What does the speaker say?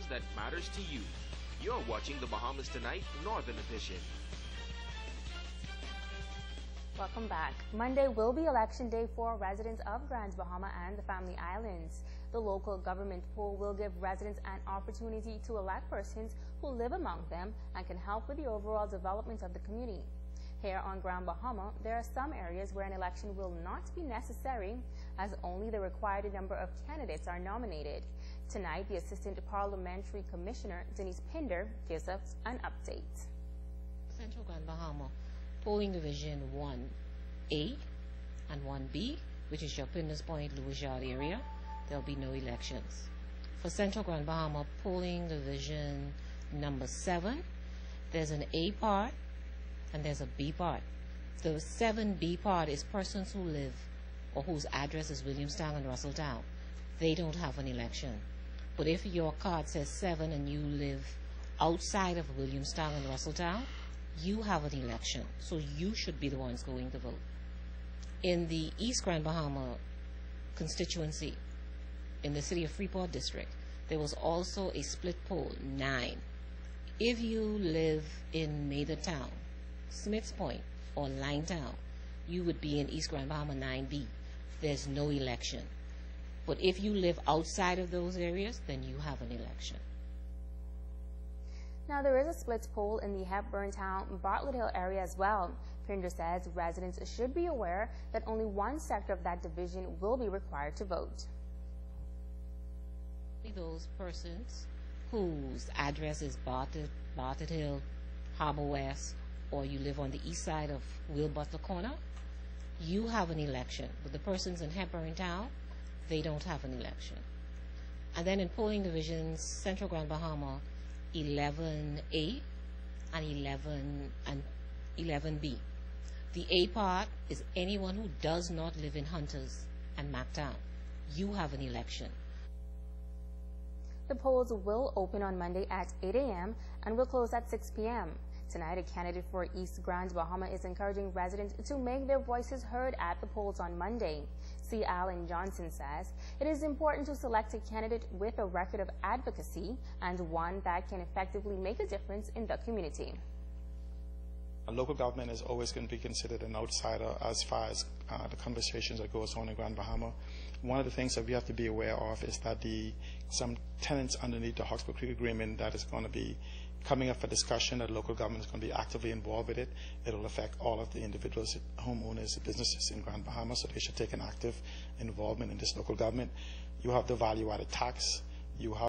news that matters to you. You're watching the Bahamas Tonight Northern Edition. Welcome back. Monday will be election day for residents of Grand Bahama and the Family Islands. The local government poll will give residents an opportunity to elect persons who live among them and can help with the overall development of the community. Here on Grand Bahama, there are some areas where an election will not be necessary, as only the required number of candidates are nominated. Tonight, the Assistant Parliamentary Commissioner, Denise Pinder, gives us an update. Central Grand Bahama, polling division 1A and 1B, which is your Pinder's Point, Louis Yard area, there'll be no elections. For Central Grand Bahama, polling division number 7, there's an A part and there's a B part. The 7B part is persons who live or whose address is Williamstown and Russelltown. They don't have an election. But if your card says 7 and you live outside of Williamstown and Russelltown, you have an election, so you should be the ones going to vote. In the East Grand Bahama constituency, in the city of Freeport district, there was also a split poll, 9. If you live in Mathertown, Smiths Point, or Linetown, you would be in East Grand Bahama 9B. There's no election. But if you live outside of those areas, then you have an election. Now, there is a split poll in the Hepburn Town, Bartlett Hill area as well. Pinder says residents should be aware that only one sector of that division will be required to vote. Those persons whose address is Bartlett Hill, Harbor West, or you live on the east side of Will Butler Corner, you have an election. But the persons in Hepburn Town, they don't have an election. And then in polling divisions, Central Grand Bahama, 11A and 11B. The A part is anyone who does not live in Hunters and Mactown. You have an election. The polls will open on Monday at 8 a.m. and will close at 6 p.m. Tonight, a candidate for East Grand Bahama is encouraging residents to make their voices heard at the polls on Monday. C. Allen Johnson says it is important to select a candidate with a record of advocacy and one that can effectively make a difference in the community. Local government is always going to be considered an outsider as far as the conversations that goes on in Grand Bahama. One of the things that we have to be aware of is that some tenants underneath the Hawkesbury Creek Agreement that is going to be coming up for discussion, that local government is going to be actively involved with it. It will affect all of the individuals, homeowners, businesses in Grand Bahama, so they should take an active involvement in this local government. You have the value-added tax. You have